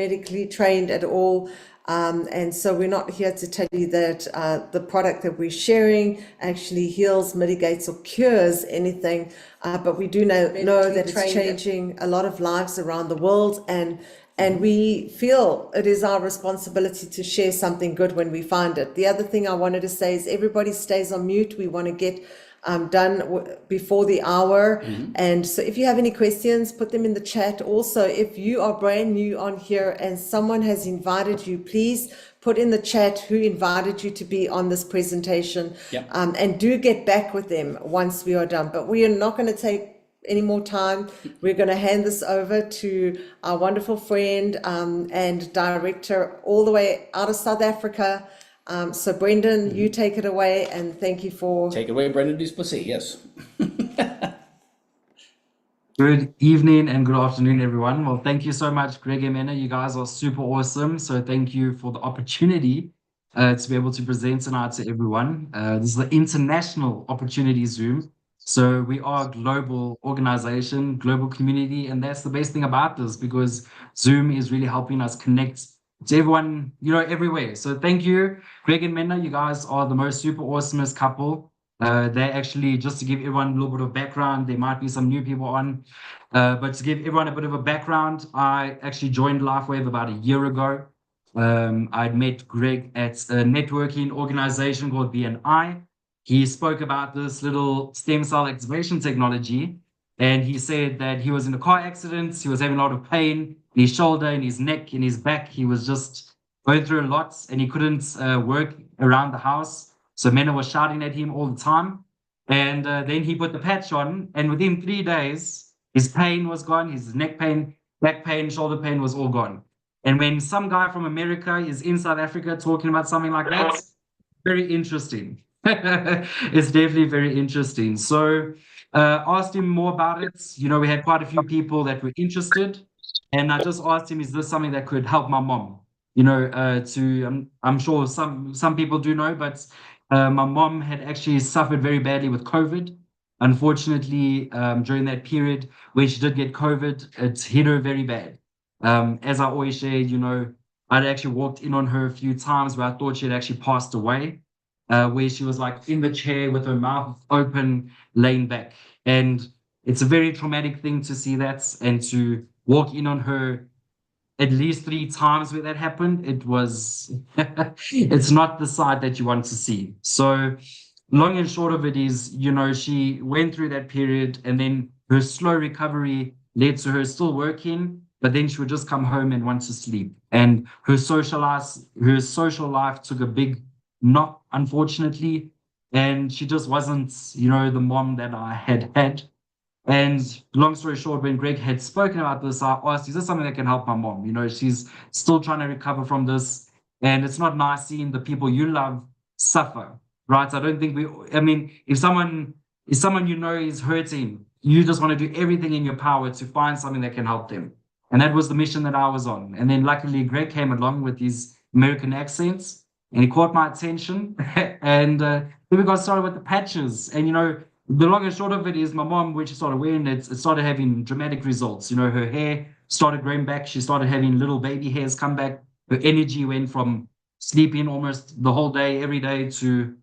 medically trained at all. And so we're not here to tell you that the product that we're sharing actually heals, mitigates, or cures anything. But we do know that it's changing a lot of lives around the world. And we feel it is our responsibility to share something good when we find it. The other thing I wanted to say is everybody stays on mute. We want to get done before the hour. And so if you have any questions, put them in the chat. Also, if you are brand new on here and someone has invited you, please put in the chat who invited you to be on this presentation. And do get back with them once we are done. But we are not going to take any more time. We're going to hand this over to our wonderful friend and director all the way out of South Africa. So Brendan, you take it away, and thank you for... Take it away, Brendan Duplessis, yes. Good evening and good afternoon, everyone. Well, thank you so much, Greg and Mena. You guys are super awesome. So thank you for the opportunity to be able to present tonight to everyone. This is the International Opportunity Zoom. So we are a global organization, global community, and that's the best thing about this, because Zoom is really helping us connect to everyone, everywhere. So thank you, Greg and Mena. You guys are the most super awesomest couple. They actually, just to give everyone a little bit of background, there might be some new people on, but to give everyone a bit of a background, I actually joined LifeWave about a year ago. I'd met Greg at a networking organization called BNI. He spoke about this little stem cell activation technology, and he said that he was in a car accident. He was having a lot of pain in his shoulder, in his neck, in his back. He was just going through a lot, and he couldn't work around the house. So Mena was shouting at him all the time. And then he put the patch on, and within 3 days, his pain was gone, his neck pain, back pain, shoulder pain was all gone. And when some guy from America is in South Africa talking about something like that, very interesting. It's definitely very interesting. So asked him more about it. We had quite a few people that were interested, and I just asked him, is this something that could help my mom? I'm sure some people do know, but my mom had actually suffered very badly with COVID. Unfortunately, during that period when she did get COVID, it hit her very bad. As I always shared, I'd actually walked in on her a few times where I thought she had actually passed away. Where she was like in the chair with her mouth open, laying back. And it's a very traumatic thing to see that, and to walk in on her at least 3 times where that happened. It's not the side that you want to see. So long and short of it is, she went through that period, and then her slow recovery led to her still working, but then she would just come home and want to sleep. And her social life took a big knock, unfortunately, and she just wasn't, the mom that I had. And long story short, when Greg had spoken about this, I asked, is this something that can help my mom? She's still trying to recover from this, and it's not nice seeing the people you love suffer, right? I don't think if someone is hurting, you just want to do everything in your power to find something that can help them. And that was the mission that I was on. And then luckily Greg came along with his American accents, and he caught my attention. And then we got started with the patches. And, the long and short of it is my mom, when she started wearing it, it started having dramatic results. Her hair started growing back. She started having little baby hairs come back. Her energy went from sleeping almost the whole day, every day, to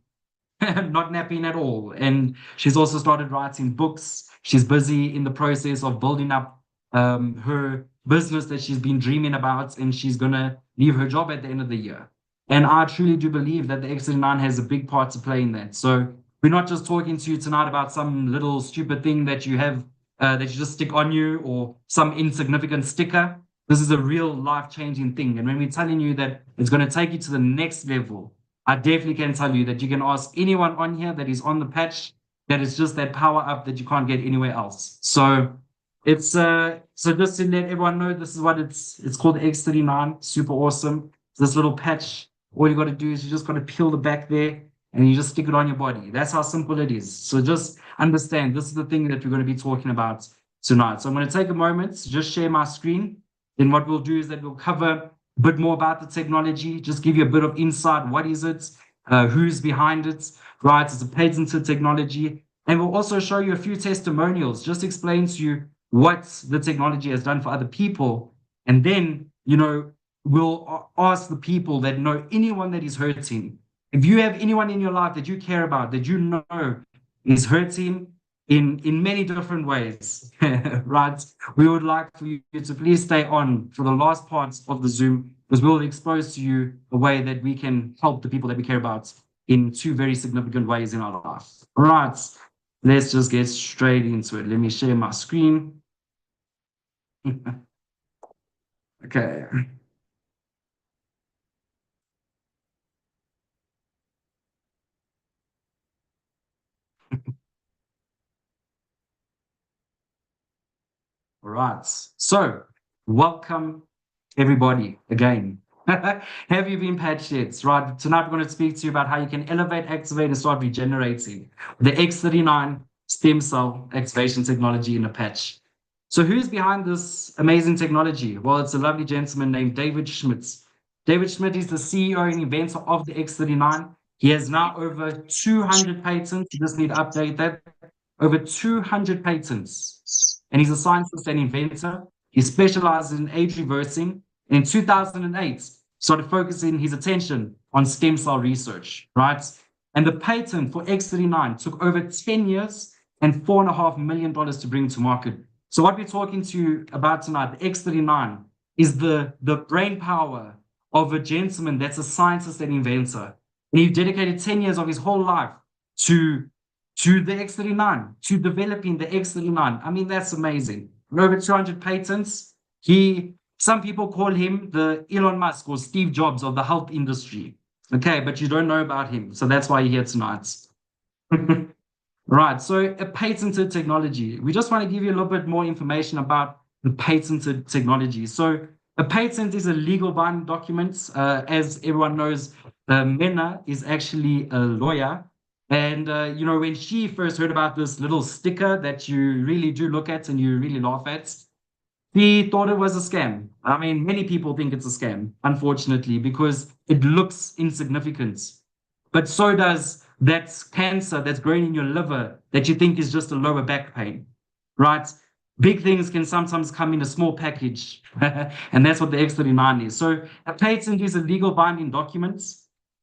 not napping at all. And she's also started writing books. She's busy in the process of building up her business that she's been dreaming about, and she's going to leave her job at the end of the year. And I truly do believe that the X39 has a big part to play in that. So we're not just talking to you tonight about some little stupid thing that you have, that you just stick on you, or some insignificant sticker. This is a real life-changing thing. And when we're telling you that it's going to take you to the next level, I definitely can tell you that you can ask anyone on here that is on the patch, that is just that power up that you can't get anywhere else. So it's so just to let everyone know, this is what it's called, the X39. Super awesome. This little patch. All you got to do is you just got to peel the back there, and you just stick it on your body. That's how simple it is. So just understand, this is the thing that we're going to be talking about tonight. So I'm going to take a moment to just share my screen. Then what we'll do is that we'll cover a bit more about the technology, just give you a bit of insight. What is it? Who's behind it? Right? It's a patented technology. And we'll also show you a few testimonials, just explain to you what the technology has done for other people. And then we'll ask the people that know anyone that is hurting. If you have anyone in your life that you care about, that you know is hurting in many different ways, right? We would like for you to please stay on for the last parts of the Zoom, because we'll expose to you a way that we can help the people that we care about in two very significant ways in our life. All right, let's just get straight into it. Let me share my screen. Okay. All right. So, welcome everybody again. Have you been patched yet? Right. Tonight, we're going to speak to you about how you can elevate, activate, and start regenerating the X39 stem cell activation technology in a patch. So, who's behind this amazing technology? Well, it's a lovely gentleman named David Schmitz. David Schmidt is the CEO and inventor of the X39. He has now over 200 patents. You just need to update that. Over 200 patents. And he's a scientist and inventor. He specializes in age reversing. In 2008, started focusing his attention on stem cell research, right? And the patent for X39 took over 10 years and $4.5 million to bring to market. So what we're talking to you about tonight, the X39, is the brain power of a gentleman that's a scientist and inventor. And he dedicated 10 years of his whole life to the X39, to developing the X39. I mean, that's amazing. Over 200 patents. Some people call him the Elon Musk or Steve Jobs of the health industry. Okay, but you don't know about him. So that's why you're here tonight. Right, so a patented technology. We just want to give you a little bit more information about the patented technology. So a patent is a legal binding document. As everyone knows, Mena is actually a lawyer. And, when she first heard about this little sticker that you really do look at and you really laugh at, she thought it was a scam. I mean, many people think it's a scam, unfortunately, because it looks insignificant. But so does that cancer that's growing in your liver that you think is just a lower back pain, right? Big things can sometimes come in a small package, and that's what the X39 is. So a patent is a legal binding document,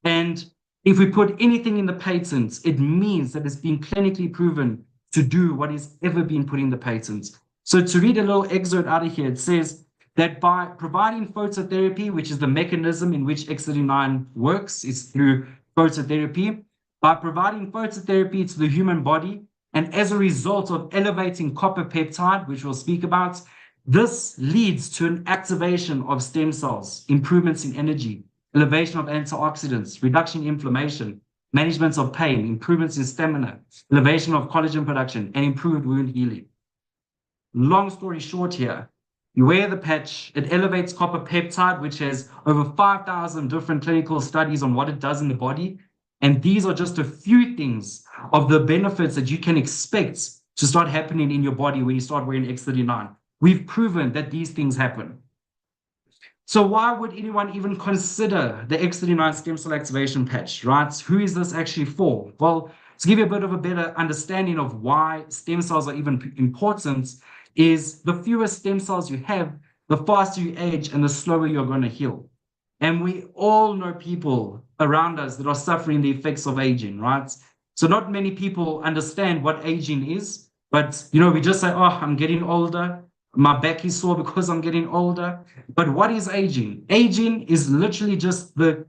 and if we put anything in the patent, it means that it's been clinically proven to do what is ever been put in the patent. So to read a little excerpt out of here, it says that by providing phototherapy, which is the mechanism in which X39 works, is through phototherapy, by providing phototherapy to the human body, and as a result of elevating copper peptide, which we'll speak about, this leads to an activation of stem cells, improvements in energy, elevation of antioxidants, reduction in inflammation, management of pain, improvements in stamina, elevation of collagen production, and improved wound healing. Long story short here, you wear the patch, it elevates copper peptide, which has over 5,000 different clinical studies on what it does in the body. And these are just a few things of the benefits that you can expect to start happening in your body when you start wearing X39. We've proven that these things happen. So why would anyone even consider the X39 stem cell activation patch, right? Who is this actually for? Well, to give you a bit of a better understanding of why stem cells are even important, is the fewer stem cells you have, the faster you age and the slower you're going to heal. And we all know people around us that are suffering the effects of aging, right? So not many people understand what aging is, but we just say, oh, I'm getting older. My back is sore because I'm getting older. But what is aging? Aging is literally just a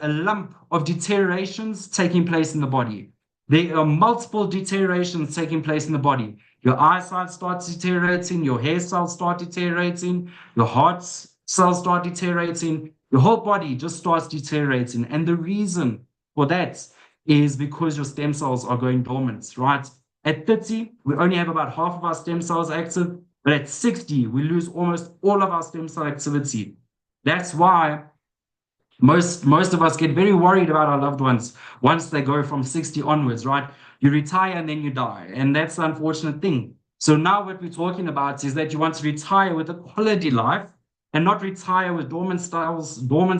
lump of deteriorations taking place in the body. There are multiple deteriorations taking place in the body. Your eyesight starts deteriorating, your hair cells start deteriorating, your heart cells start deteriorating, your whole body just starts deteriorating. And the reason for that is because your stem cells are going dormant, right? At 30, we only have about half of our stem cells active, but at 60, we lose almost all of our stem cell activity. That's why most of us get very worried about our loved ones once they go from 60 onwards, right? You retire and then you die. And that's the unfortunate thing. So now what we're talking about is that you want to retire with a quality life and not retire with dormant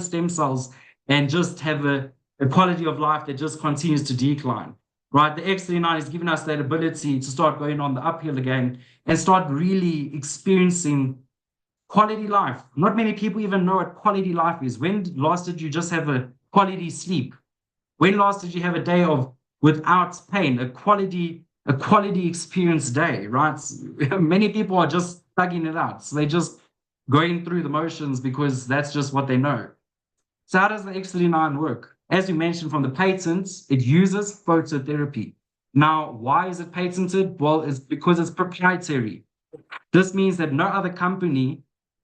stem cells and just have a quality of life that just continues to decline, right? The X39 is giving us that ability to start going on the uphill again and start really experiencing Quality life. Not many people even know what quality life is. When last did you just have a quality sleep? When last did you have a day of without pain, a quality experience day, right? Many people are just thugging it out. So they're just going through the motions because that's just what they know. So how does the X39 work? As we mentioned from the patents, it uses phototherapy. Now, why is it patented? Well, it's because it's proprietary. This means that no other company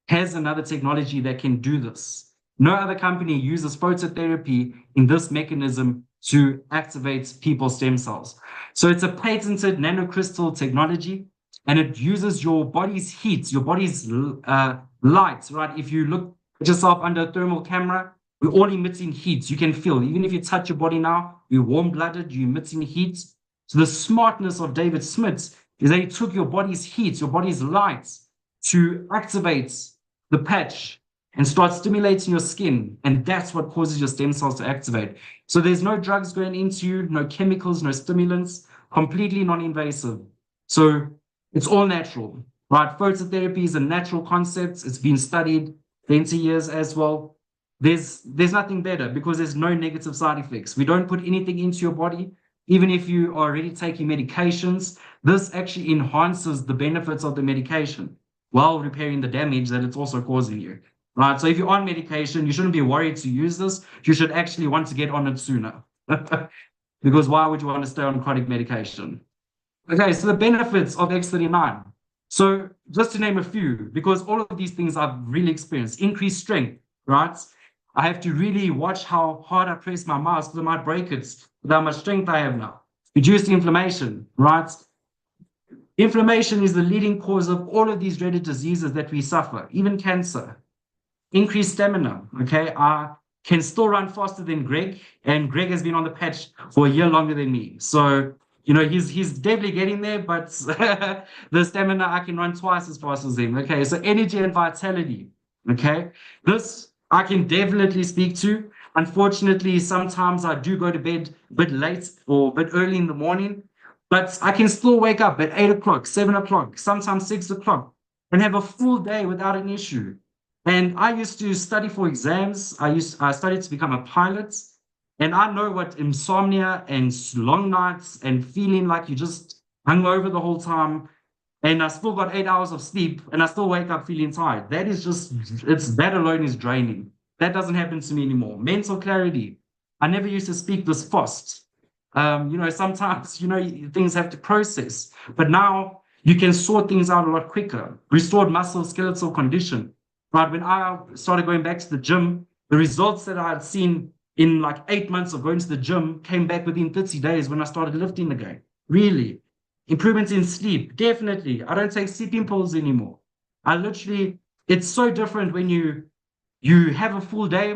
has another technology that can do this. No other company uses phototherapy in this mechanism to activate people's stem cells. So it's a patented nanocrystal technology, and it uses your body's heat, your body's light, right? If you look at yourself under a thermal camera, we're all emitting heat. You can feel, even if you touch your body now, we're warm-blooded, you're emitting heat. So the smartness of David Smith is that he took your body's heat, your body's light, to activate the patch and start stimulating your skin. And that's what causes your stem cells to activate. So there's no drugs going into you, no chemicals, no stimulants, completely non-invasive. So it's all natural, right? Phototherapy is a natural concept. It's been studied 20 years as well. There's nothing better because there's no negative side effects. We don't put anything into your body. Even if you are already taking medications, this actually enhances the benefits of the medication while repairing the damage that it's also causing you, right? So if you're on medication, you shouldn't be worried to use this. You should actually want to get on it sooner because why would you want to stay on chronic medication? Okay, so the benefits of X39. So just to name a few, because all of these things I've really experienced, increased strength, right? I have to really watch how hard I press my mouse because I might break it with how much strength I have now. Reduced inflammation, right? Inflammation is the leading cause of all of these dreaded diseases that we suffer, even cancer. Increased stamina, okay? I can still run faster than Greg, and Greg has been on the patch for a year longer than me. So, you know, he's definitely getting there, but the stamina, I can run twice as fast as him, okay? So energy and vitality, okay? This I can definitely speak to. Unfortunately, sometimes I do go to bed a bit late or a bit early in the morning, but I can still wake up at 8 o'clock, 7 o'clock, sometimes 6 o'clock, and have a full day without an issue. And I used to study for exams. I studied to become a pilot, and I know what insomnia and long nights and feeling like you just hung over the whole time. And I still got 8 hours of sleep, and I still wake up feeling tired. That alone is draining. That doesn't happen to me anymore. Mental clarity. I never used to speak this fast. Sometimes, things have to process, but now you can sort things out a lot quicker. Restored muscle skeletal condition, right? When I started going back to the gym, the results that I had seen in like 8 months of going to the gym came back within 30 days when I started lifting again. Really. Improvements in sleep, definitely. I don't take sleeping pills anymore. It's so different when you have a full day,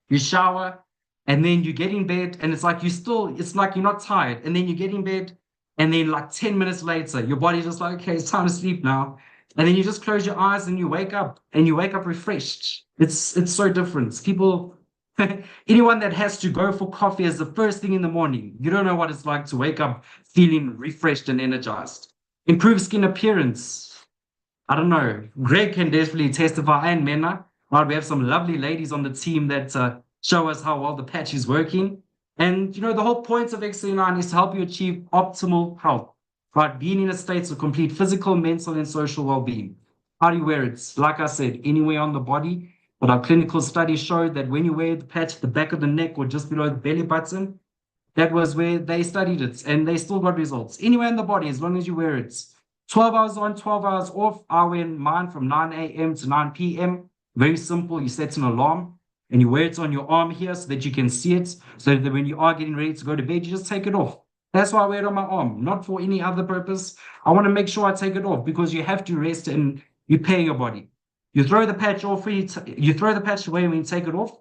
you shower, and then you get in bed, and it's like you're not tired. And then you get in bed, and then like 10 minutes later, your body's just like, okay, it's time to sleep now. And then you just close your eyes and you wake up refreshed. It's so different. Anyone that has to go for coffee as the first thing in the morning, you don't know what it's like to wake up feeling refreshed and energized. Improve skin appearance. I don't know. Greg can definitely testify, and Mena. Right, we have some lovely ladies on the team that show us how well the patch is working. And the whole point of X39 is to help you achieve optimal health, right? Being in a state of complete physical, mental, and social well-being. How do you wear it? Like I said, anywhere on the body. But our clinical studies showed that when you wear the patch at the back of the neck or just below the belly button, that was where they studied it, and they still got results. Anywhere in the body, as long as you wear it. 12 hours on, 12 hours off. I wear mine from 9 a.m. to 9 p.m. Very simple. You set an alarm, and you wear it on your arm here so that you can see it, so that when you are getting ready to go to bed, you just take it off. That's why I wear it on my arm, not for any other purpose. I want to make sure I take it off because you have to rest and repair your body. You throw the patch off, you throw the patch away when you take it off,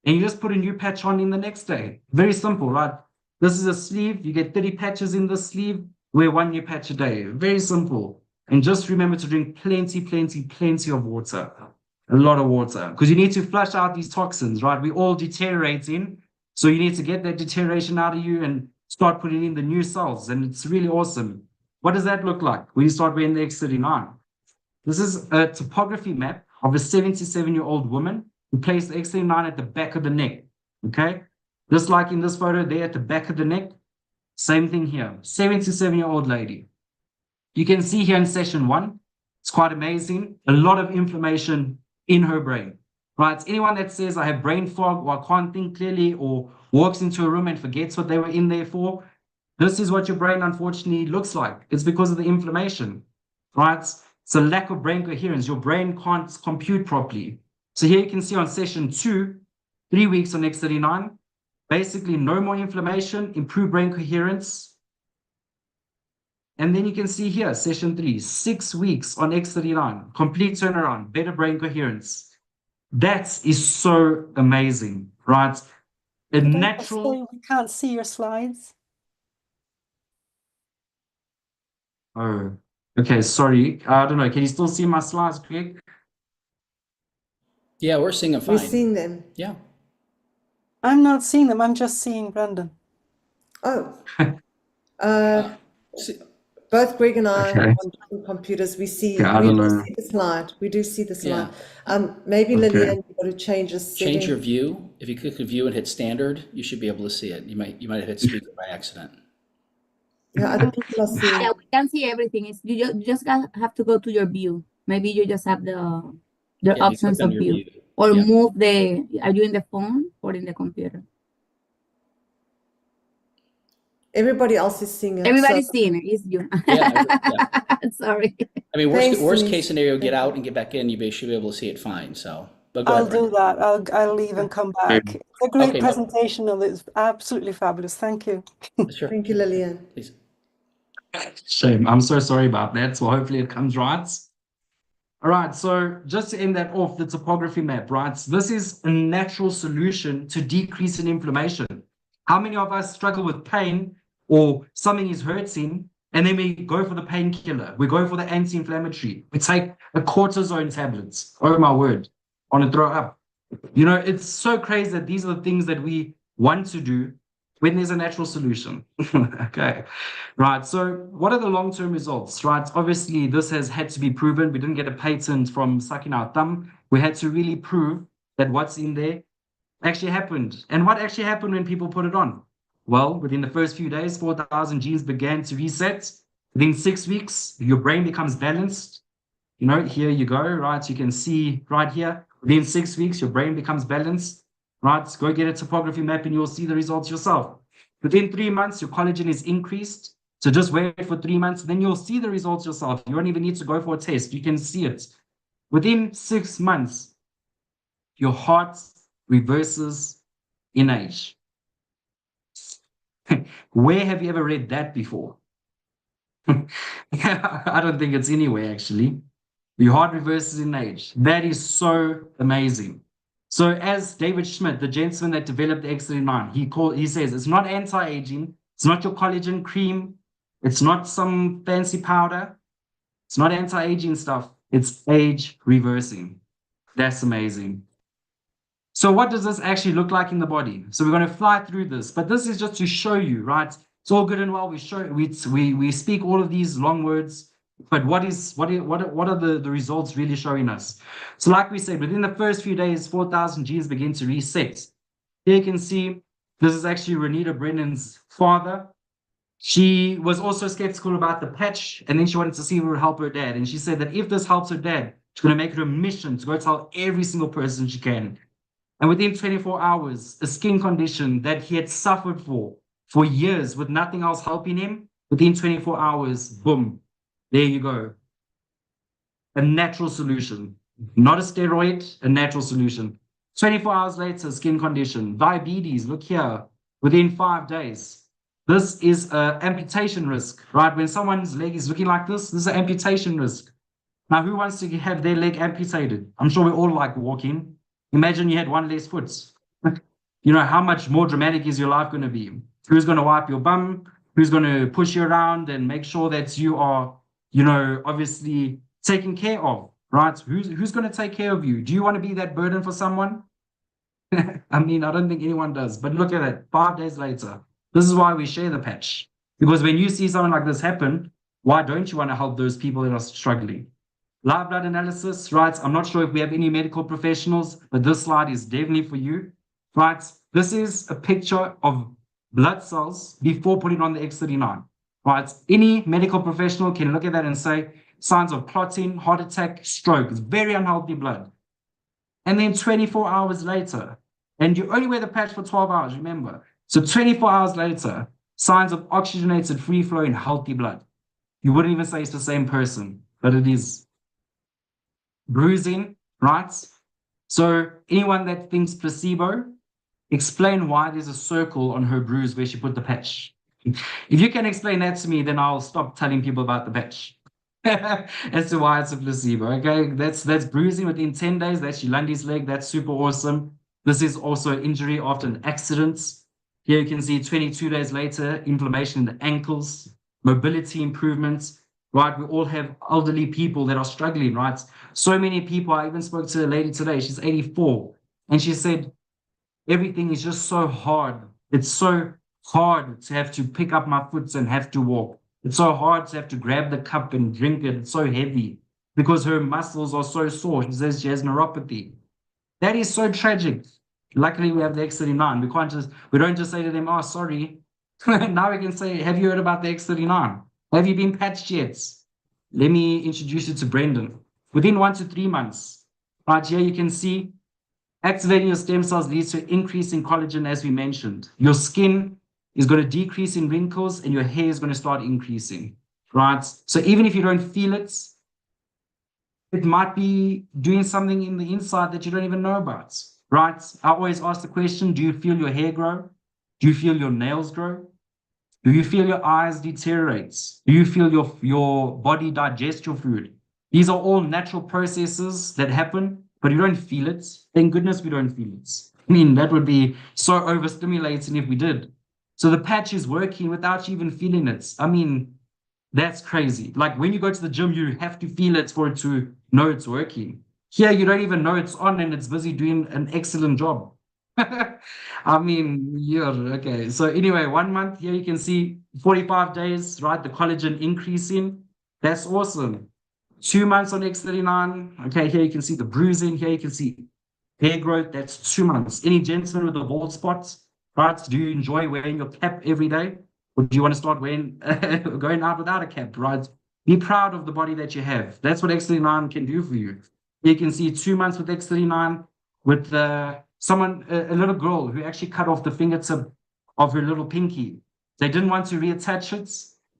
and you just put a new patch on in the next day. Very simple, right? This is a sleeve. You get 30 patches in this sleeve. Wear one new patch a day. Very simple. And just remember to drink plenty of water. A lot of water. Because you need to flush out these toxins, right? We're all deteriorating. So you need to get that deterioration out of you and start putting in the new cells. And it's really awesome. What does that look like when you start wearing the X39? This is a topography map of a 77-year-old woman who placed the X39 at the back of the neck. Okay, just like in this photo there at the back of the neck, same thing here. 77-year-old lady. You can see here in session 1, it's quite amazing. A lot of inflammation in her brain. Right? Anyone that says I have brain fog or I can't think clearly or walks into a room and forgets what they were in there for, this is what your brain unfortunately looks like. It's because of the inflammation. Right? It's a lack of brain coherence. Your brain can't compute properly. So here you can see on session 2, 3 weeks on X39, basically no more inflammation, improved brain coherence. And then you can see here, session 3, 6 weeks on X39, complete turnaround, better brain coherence. That is so amazing, right? A natural. We can't see your slides. Oh, okay, sorry. I don't know. Can you still see my slides, Greg? Yeah, we're seeing them fine. We're seeing them. Yeah. I'm not seeing them. I'm just seeing Brendan. Oh, See- both Greg and I Okay. on different computers. We see. Okay, I we don't do know. see the slide. We do see the slide. Yeah. Maybe Okay. Lillian, you've got to change the setting. Change your view. If you click the view and hit standard, you should be able to see it. You might have hit speaker by accident. Yeah, other people are seeing. Yeah, we can see everything. It's you just have to go to your view. Maybe you just have the Yeah, you options click on of your view. view. Or Yeah. move the, are you in the phone or in the computer? Everybody else is seeing it. Everybody's so- seeing it, it's you. Yeah. Sorry. I mean, Thanks, worst Denise. case scenario, get Thank out and get back in. You should be able to see it fine. So, but go I'll ahead, do that. I'll leave and come back. It's a great Okay, no- presentation, and it's absolutely fabulous. Thank you. Brandon. Sure. Thank you, Lillian. Please. Shame. I'm so sorry about that. So hopefully it comes right. All right. So just to end that off, the topography map, right? This is a natural solution to decrease in inflammation. How many of us struggle with pain or something is hurting, and then we go for the painkiller? We go for the anti-inflammatory. We take a cortisone tablets. Oh my word. I want to throw up. You know, it's so crazy that these are the things that we want to do when there's a natural solution. Okay, right. So what are the long-term results, right? Obviously, this has had to be proven. We didn't get a patent from sucking our thumb. We had to really prove that what's in there actually happened. And what actually happened when people put it on? Well, within the first few days, 4,000 genes began to reset. Within 6 weeks, your brain becomes balanced. You know, here you go, right? You can see right here, within 6 weeks, your brain becomes balanced. Right, go get a topography map and you'll see the results yourself. Within 3 months, your collagen is increased. So just wait for 3 months, then you'll see the results yourself. You don't even need to go for a test. You can see it. Within 6 months, your heart reverses in age. Where have you ever read that before? I don't think it's anywhere, actually. Your heart reverses in age. That is so amazing. So as David Schmidt, the gentleman that developed the X39, he says it's not anti-aging, it's not your collagen cream, it's not some fancy powder, it's not anti-aging stuff, it's age reversing. That's amazing. So what does this actually look like in the body? So we're going to fly through this, but this is just to show you, right? It's all good and well. We speak all of these long words. But what are the results really showing us? So like we said, within the first few days, 4,000 genes begin to reset. Here you can see this is actually Renita Brennan's father. She was also skeptical about the patch, and then she wanted to see if it would help her dad. And she said that if this helps her dad, she's going to make it a mission to go tell every single person she can. And within 24 hours, a skin condition that he had suffered for years with nothing else helping him, within 24 hours, boom. There you go. A natural solution, not a steroid, a natural solution. 24 hours later, skin condition, diabetes, look here, within 5 days. This is an amputation risk, right? When someone's leg is looking like this is an amputation risk. Now, who wants to have their leg amputated? I'm sure we all like walking. Imagine you had one less foot. You know, how much more dramatic is your life going to be? Who's going to wipe your bum? Who's going to push you around and make sure that you are, you know, obviously taken care of, right? Who's going to take care of you? Do you want to be that burden for someone? I mean, I don't think anyone does, but look at it, 5 days later. This is why we share the patch. Because when you see something like this happen, why don't you want to help those people that are struggling? Live blood analysis, right? I'm not sure if we have any medical professionals, but this slide is definitely for you, right? This is a picture of blood cells before putting on the X39, right? Any medical professional can look at that and say, signs of clotting, heart attack, stroke. It's very unhealthy blood. And then 24 hours later, and you only wear the patch for 12 hours, remember. So 24 hours later, signs of oxygenated free flow in healthy blood. You wouldn't even say it's the same person, but it is. Bruising, right? So anyone that thinks placebo, explain why there's a circle on her bruise where she put the patch. If you can explain that to me, then I'll stop telling people about the patch. As to why it's a placebo. Okay, that's bruising within 10 days. That's Yolandi's leg. That's super awesome. This is also injury after an accident. Here you can see 22 days later, inflammation in the ankles, mobility improvements. Right, we all have elderly people that are struggling, right? So many people. I even spoke to a lady today. She's 84, and she said everything is just so hard. It's so hard to have to pick up my foot and have to walk. It's so hard to have to grab the cup and drink it. It's so heavy because her muscles are so sore. She says she has neuropathy. That is so tragic. Luckily, we have the X39. We don't just say to them, oh, sorry. Now we can say, have you heard about the X39? Have you been patched yet? Let me introduce you to Brendan. Within 1 to 3 months, right here you can see activating your stem cells leads to an increase in collagen, as we mentioned. Your skin is going to decrease in wrinkles and your hair is going to start increasing, right? So even if you don't feel it, it might be doing something in the inside that you don't even know about, right? I always ask the question, do you feel your hair grow? Do you feel your nails grow? Do you feel your eyes deteriorate? Do you feel your body digest your food? These are all natural processes that happen, but you don't feel it. Thank goodness we don't feel it. I mean, that would be so overstimulating if we did. So the patch is working without you even feeling it. I mean, that's crazy. Like when you go to the gym, you have to feel it for it to know it's working. Here, you don't even know it's on and it's busy doing an excellent job. I mean, yeah, okay. So anyway, 1 month here you can see 45 days, right? The collagen increasing. That's awesome. 2 months on X39. Okay, here you can see the bruising. Here you can see hair growth. That's 2 months. Any gentleman with a bald spot, right? Do you enjoy wearing your cap every day? Or do you want to start wearing going out without a cap, right? Be proud of the body that you have. That's what X39 can do for you. You can see 2 months with X39 with a little girl who actually cut off the fingertip of her little pinky. They didn't want to reattach it.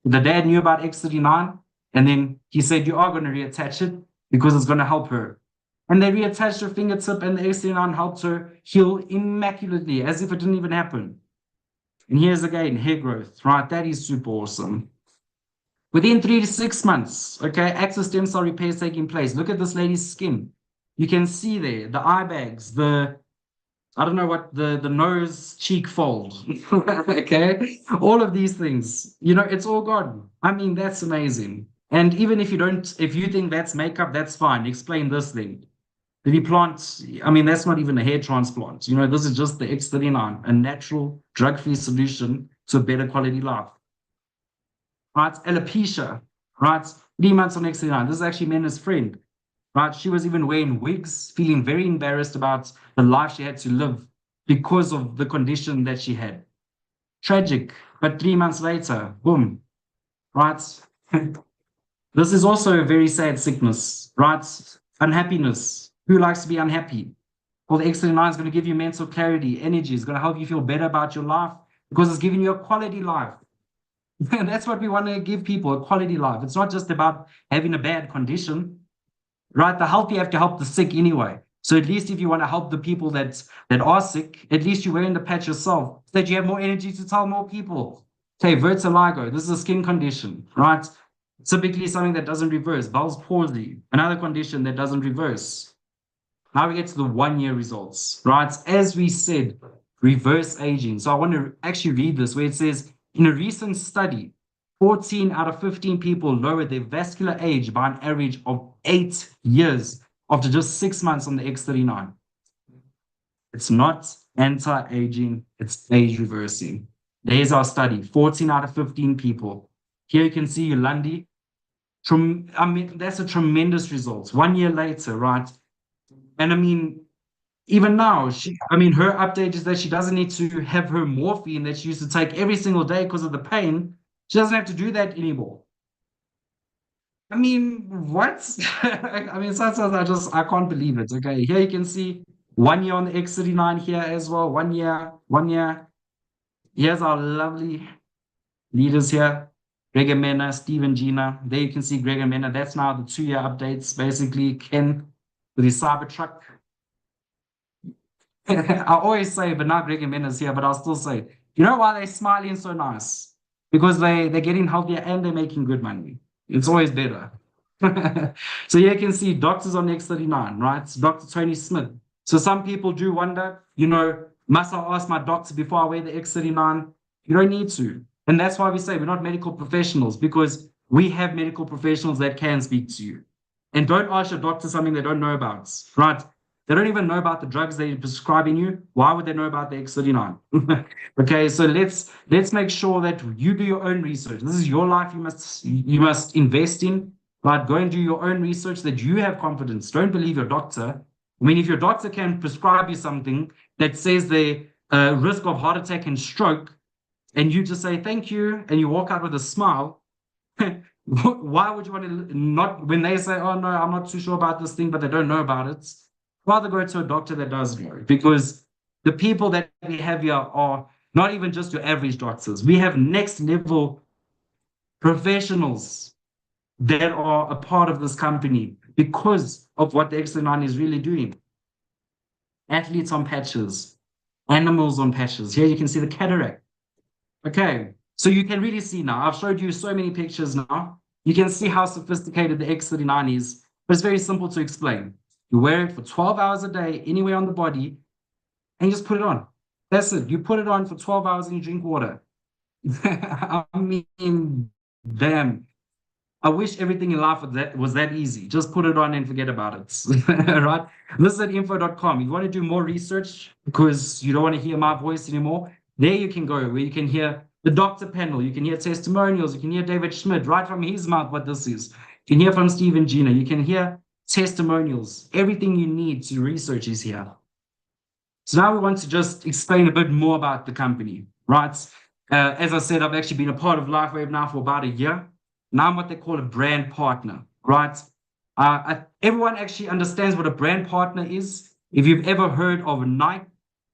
The dad knew about X39, and then he said, you are going to reattach it because it's going to help her. And they reattached her fingertip, and the X39 helped her heal immaculately, as if it didn't even happen. And here's again, hair growth, right? That is super awesome. Within 3 to 6 months, okay, active stem cell repair is taking place. Look at this lady's skin. You can see there, the eye bags, I don't know what, the nose cheek fold, okay? All of these things, it's all gone. I mean, that's amazing. And even if you think that's makeup, that's fine. Explain this thing. Did he plant? I mean, that's not even a hair transplant. This is just the X39, a natural drug-free solution to a better quality life. Right? Alopecia, right? 3 months on X39. This is actually Mena's friend, right? She was even wearing wigs, feeling very embarrassed about the life she had to live because of the condition that she had. Tragic, but 3 months later, boom, right? This is also a very sad sickness, right? Unhappiness. Who likes to be unhappy? Well, the X39 is going to give you mental clarity, energy. It's going to help you feel better about your life because it's giving you a quality life. That's what we want to give people, a quality life. It's not just about having a bad condition, right? The healthy have to help the sick anyway. So at least if you want to help the people that are sick, at least you're wearing the patch yourself so that you have more energy to tell more people. Okay, vertigo, this is a skin condition, right? Typically something that doesn't reverse. Bell's palsy, another condition that doesn't reverse. Now we get to the 1-year results, right? As we said, reverse aging. So I want to actually read this where it says, in a recent study, 14 out of 15 people lowered their vascular age by an average of 8 years after just 6 months on the X39. It's not anti-aging, it's age reversing. There's our study, 14 out of 15 people. Here you can see Yolandi, I mean, that's a tremendous result. 1 year later, right? And I mean, even now, her update is that she doesn't need to have her morphine that she used to take every single day because of the pain. She doesn't have to do that anymore. I mean, what? I mean, sometimes I can't believe it. Okay, here you can see 1 year on the X39 here as well. 1 year, 1 year. Here's our lovely leaders here. Greg and Mena, Steve and Gina. There you can see Greg and Mena. That's now the 2 year updates. Basically, Ken with his Cybertruck. I always say, but now Greg and Mena's here, but I'll still say, you know why they're smiling so nice? Because they're getting healthier and they're making good money. It's always better. So here you can see doctors on X39, right? Dr. Tony Smith. So some people do wonder, must I ask my doctor before I wear the X39? You don't need to. And that's why we say we're not medical professionals, because we have medical professionals that can speak to you. And don't ask your doctor something they don't know about, right? They don't even know about the drugs they're prescribing you. Why would they know about the X39? Okay, so let's make sure that you do your own research. This is your life you must invest in, right? Go and do your own research that you have confidence. Don't believe your doctor. I mean, if your doctor can prescribe you something that says the risk of heart attack and stroke, and you just say thank you, and you walk out with a smile, why would you want to not, when they say, oh no, I'm not too sure about this thing, but they don't know about it, rather go to a doctor that does know, because the people that we have here are not even just your average doctors. We have next level professionals that are a part of this company because of what the X39 is really doing. Athletes on patches, animals on patches. Here you can see the cataract. Okay, so you can really see now. I've showed you so many pictures now. You can see how sophisticated the X39 is, but it's very simple to explain. You wear it for 12 hours a day, anywhere on the body, and you just put it on. That's it. You put it on for 12 hours and you drink water. I mean, damn. I wish everything in life was that easy. Just put it on and forget about it. Right? This is at info.com. If you want to do more research because you don't want to hear my voice anymore, there you can go, where you can hear the doctor panel, you can hear testimonials, you can hear David Schmidt right from his mouth what this is. You can hear from Steve and Gina, you can hear testimonials. Everything you need to research is here. So now we want to just explain a bit more about the company, right? As I said, I've actually been a part of LifeWave now for about a year. Now I'm what they call a brand partner, right? Everyone actually understands what a brand partner is. If you've ever heard of Nike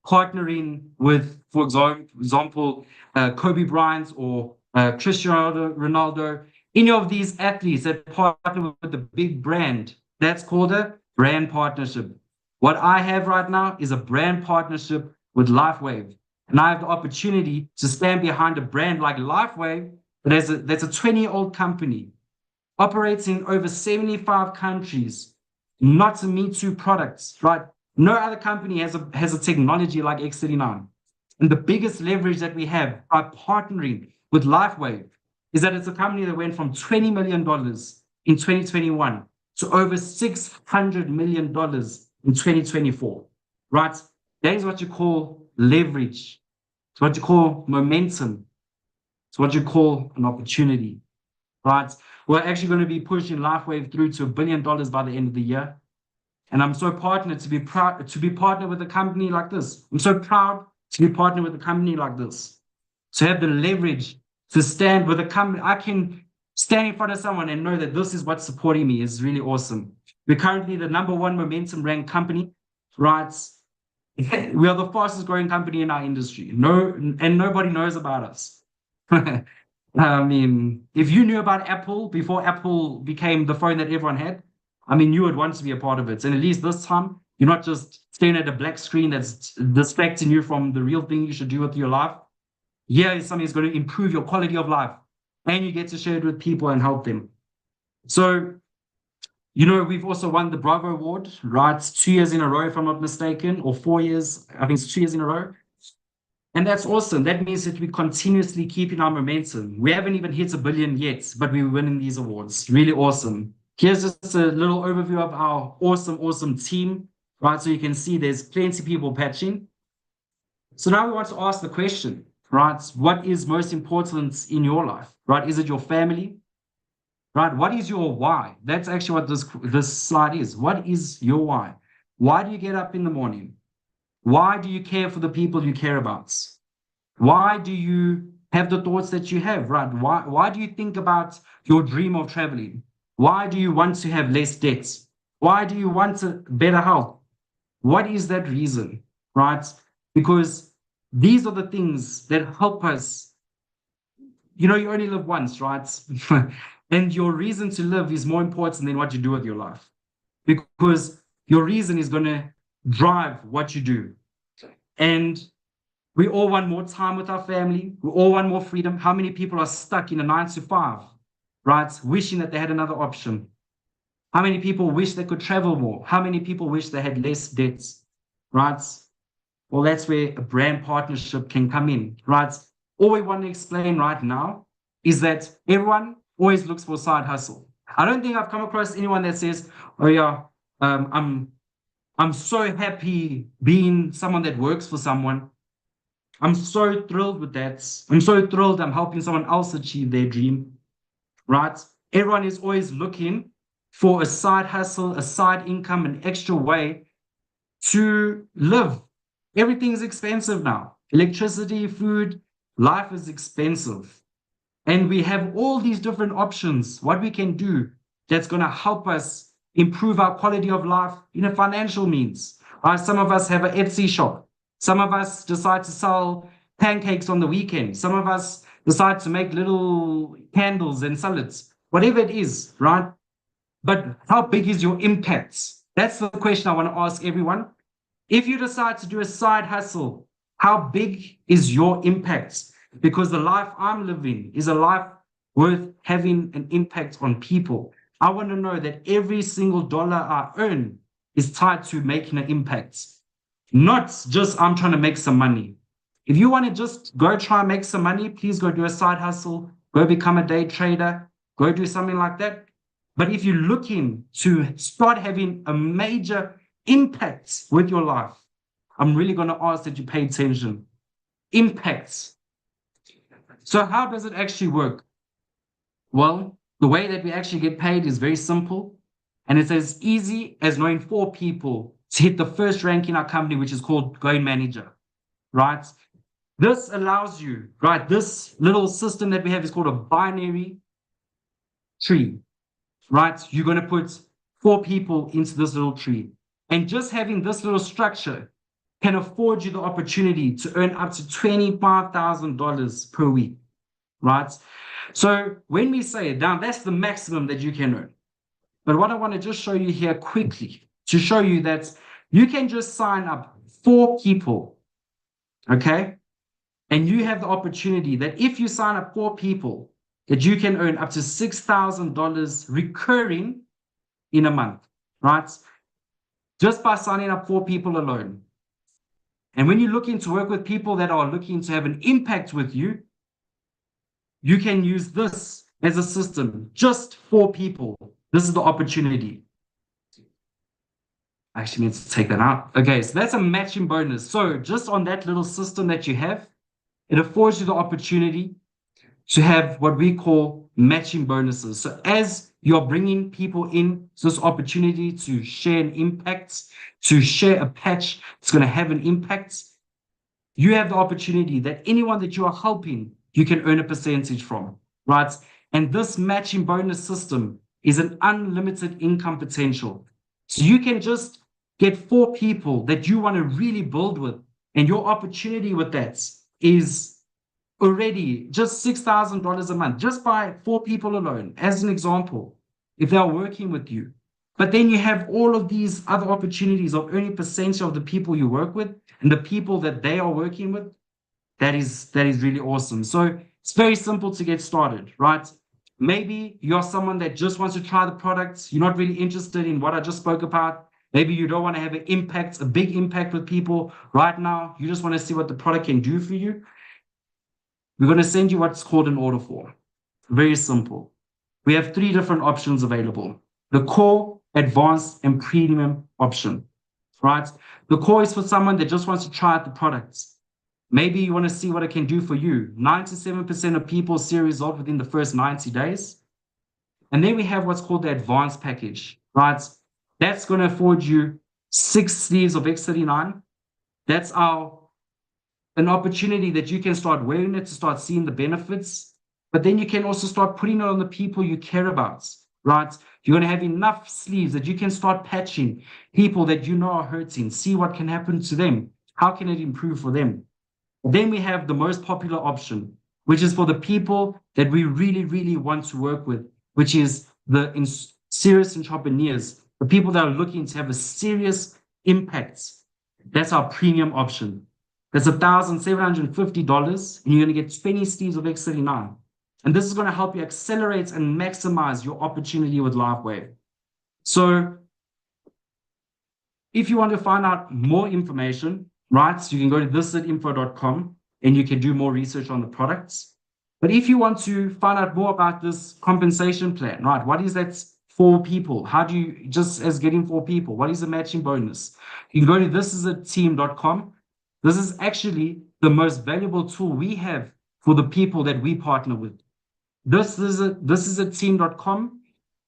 partnering with, for example, Kobe Bryant or Cristiano Ronaldo, any of these athletes that partner with the big brand, that's called a brand partnership. What I have right now is a brand partnership with LifeWave. And I have the opportunity to stand behind a brand like LifeWave, that's a 20-year-old company, operates in over 75 countries, not a Me Too products, right? No other company has a technology like X39. And the biggest leverage that we have by partnering with LifeWave is that it's a company that went from $20 million in 2021 to over $600 million in 2024, right? That is what you call leverage. It's what you call momentum. It's what you call an opportunity, right? We're actually going to be pushing LifeWave through to $1 billion by the end of the year. And I'm so partnered to be proud to be partnered with a company like this. I'm so proud to be partnered with a company like this. To have the leverage to stand with a company, I can stand in front of someone and know that this is what's supporting me is really awesome. We're currently the #1 momentum ranked company, right? We are the fastest growing company in our industry. And nobody knows about us. I mean, if you knew about Apple before Apple became the phone that everyone had, I mean, you would want to be a part of it. And at least this time, you're not just staring at a black screen that's distracting you from the real thing you should do with your life. Here is something that's going to improve your quality of life. And you get to share it with people and help them. So, we've also won the Bravo Award, right? 2 years in a row, if I'm not mistaken, or 4 years. I think it's 2 years in a row. And that's awesome. That means that we're continuously keeping our momentum. We haven't even hit $1 billion yet, but we're winning these awards. Really awesome. Here's just a little overview of our awesome team, right? So you can see there's plenty of people patching. So now we want to ask the question, right? What is most important in your life, right? Is it your family, right? What is your why? That's actually what this slide is. What is your why? Why do you get up in the morning? Why do you care for the people you care about? Why do you have the thoughts that you have, right? Why do you think about your dream of traveling? Why do you want to have less debts? Why do you want a better health? What is that reason, right? Because these are the things that help us. You know, you only live once, right? And your reason to live is more important than what you do with your life, because your reason is going to drive what you do. And we all want more time with our family. We all want more freedom. How many people are stuck in a 9 to 5, right? Wishing that they had another option. How many people wish they could travel more? How many people wish they had less debts, right? Well, that's where a brand partnership can come in, right? All we want to explain right now is that everyone always looks for a side hustle. I don't think I've come across anyone that says, oh yeah, I'm so happy being someone that works for someone. I'm so thrilled with that. I'm so thrilled I'm helping someone else achieve their dream, right? Everyone is always looking for a side hustle, a side income, an extra way to live. Everything is expensive now. Electricity, food, life is expensive. And we have all these different options, what we can do that's going to help us improve our quality of life in a financial means. Some of us have an Etsy shop. Some of us decide to sell pancakes on the weekend. Some of us decide to make little candles and salads, whatever it is, right? But how big is your impact? That's the question I want to ask everyone. If you decide to do a side hustle, how big is your impact? Because the life I'm living is a life worth having an impact on people. I want to know that every single dollar I earn is tied to making an impact. Not just I'm trying to make some money. If you want to just go try and make some money, please go do a side hustle, go become a day trader, go do something like that. But if you're looking to start having a major impact with your life, I'm really going to ask that you pay attention. Impacts. So how does it actually work? Well, the way that we actually get paid is very simple. And it's as easy as knowing 4 people to hit the first rank in our company, which is called Going Manager, right? This allows you, right? This little system that we have is called a binary tree, right? You're going to put 4 people into this little tree. And just having this little structure can afford you the opportunity to earn up to $25,000 per week, right? So when we say it down, that's the maximum that you can earn. But what I want to just show you here quickly to show you that you can just sign up 4 people, okay? And you have the opportunity that if you sign up 4 people, that you can earn up to $6,000 recurring in a month, right? Just by signing up 4 people alone. And when you're looking to work with people that are looking to have an impact with you, you can use this as a system, just 4 people. This is the opportunity. I actually need to take that out. Okay, so that's a matching bonus. So just on that little system that you have, it affords you the opportunity to have what we call matching bonuses. So as you're bringing people in to this opportunity to share an impact, to share a patch that's going to have an impact, you have the opportunity that anyone that you are helping, you can earn a percentage from, right? And this matching bonus system is an unlimited income potential. So you can just get 4 people that you want to really build with, and your opportunity with that is already just $6,000 a month, just by 4 people alone, as an example, if they are working with you. But then you have all of these other opportunities of earning percentage of the people you work with and the people that they are working with. That is really awesome. So it's very simple to get started, right? Maybe you're someone that just wants to try the products. You're not really interested in what I just spoke about. Maybe you don't want to have an impact, a big impact with people right now. You just want to see what the product can do for you. We're going to send you what's called an order form. Very simple. We have 3 different options available. The core, advanced, and premium option, right? The core is for someone that just wants to try out the products. Maybe you want to see what it can do for you. 97% of people see a result within the first 90 days. And then we have what's called the advanced package, right? That's going to afford you 6 sleeves of X39. That's an opportunity that you can start wearing it to start seeing the benefits, but then you can also start putting it on the people you care about, right? You're going to have enough sleeves that you can start patching people that you know are hurting, see what can happen to them. How can it improve for them? Then we have the most popular option, which is for the people that we really, really want to work with, which is the serious entrepreneurs, the people that are looking to have a serious impact. That's our premium option. That's $1,750, and you're going to get 20 sleeves of X39. And this is going to help you accelerate and maximize your opportunity with LiveWave. So if you want to find out more information, right, so you can go to thisitinfo.com and you can do more research on the products. But if you want to find out more about this compensation plan, right, what is that for people? How do you, just as getting 4 people, what is the matching bonus? You can go to thisisateam.com. This is actually the most valuable tool we have for the people that we partner with. Thisisateam.com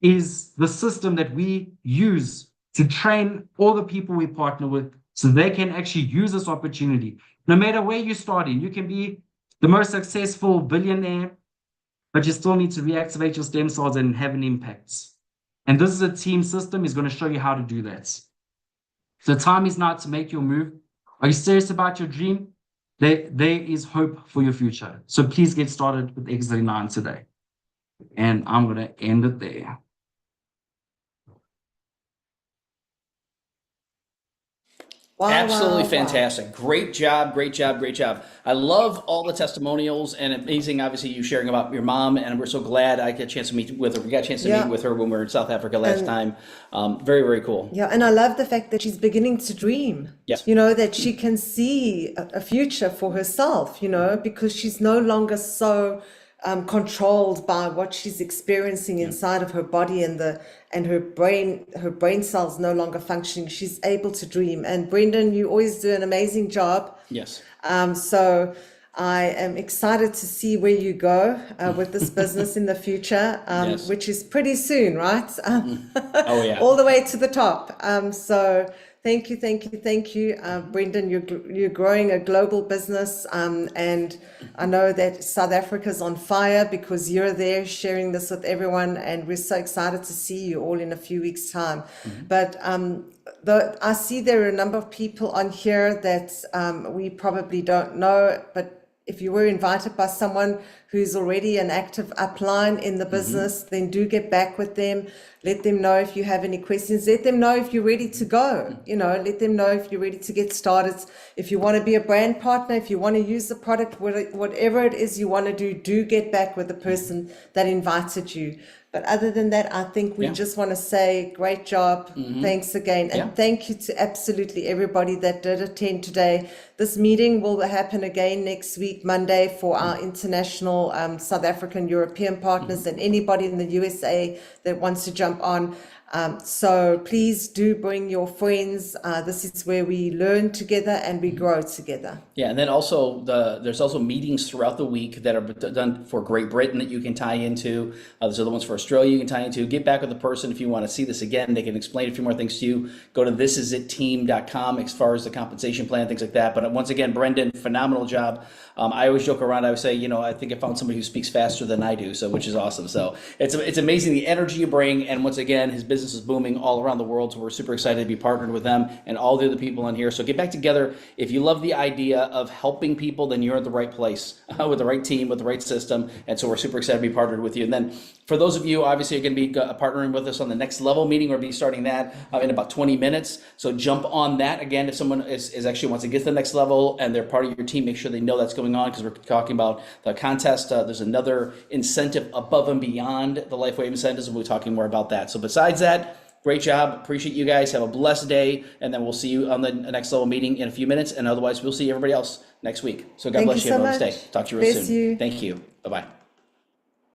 is the system that we use to train all the people we partner with so they can actually use this opportunity. No matter where you're starting, you can be the most successful billionaire, but you still need to reactivate your stem cells and have an impact. And this is a team system is going to show you how to do that. The time is now to make your move. Are you serious about your dream? There is hope for your future. So please get started with X39 today. And I'm going to end it there. Wow, Absolutely wow, wow. fantastic. Great job, great job, great job. I love all the testimonials and amazing, obviously, you sharing about your mom. And we're so glad I got a chance to meet with her. We got a chance to meet with her when we were in South Africa last time. Very, very cool. Yeah, and I love the fact that she's beginning to dream. Yes. You know, that she can see a future for herself, you know, because she's no longer so controlled by what she's experiencing inside of her body, and her brain cells no longer functioning. She's able to dream. And Brendan, you always do an amazing job. Yes. So I am excited to see where you go with this business in the future, Yes. which is pretty soon, right? Oh, yeah. All the way to the top. So thank you, Brendan. You're growing a global business, and I know that South Africa's on fire because you're there sharing this with everyone, and we're so excited to see you all in a few weeks' time. But I see there are a number of people on here that we probably don't know, but if you were invited by someone who's already an active upline in the business, then do get back with them. Let them know if you have any questions. Let them know if you're ready to go. You know, let them know if you're ready to get started. If you want to be a brand partner, if you want to use the product, whatever it is you want to do get back with the person that invited you. But other than that, I think we just want to say great job. Thanks again. And thank you to absolutely everybody that did attend today. This meeting will happen again next week, Monday, for our international South African European partners and anybody in the USA that wants to jump on. So please do bring your friends. This is where we learn together and we grow together. Yeah, and then also there's also meetings throughout the week that are done for Great Britain that you can tie into. There's other ones for Australia you can tie into. Get back with the person if you want to see this again. They can explain a few more things to you. Go to thisisitteam.com as far as the compensation plan, things like that. But once again, Brendan, phenomenal job. I always joke around. I would say, you know, I think I found somebody who speaks faster than I do, so which is awesome. So it's amazing the energy you bring. And once again, his business is booming all around the world. So we're super excited to be partnered with them and all the other people in here. So get back together. If you love the idea of helping people, then you're at the right place with the right team, with the right system. And so we're super excited to be partnered with you. And then for those of you, obviously, you're going to be partnering with us on the next level meeting. We'll be starting that in about 20 minutes. So jump on that. Again, if someone is actually wants to get to the next level and they're part of your team, make sure they know that's going on, because we're talking about the contest. There's another incentive above and beyond the LifeWave incentives. We'll be talking more about that. So besides that, great job. Appreciate you guys. Have a blessed day. And then we'll see you on the next level meeting in a few minutes. And otherwise, we'll see everybody else next week. So God bless you. Have a blessed day. Talk to you real soon. Thank you. Bye-bye.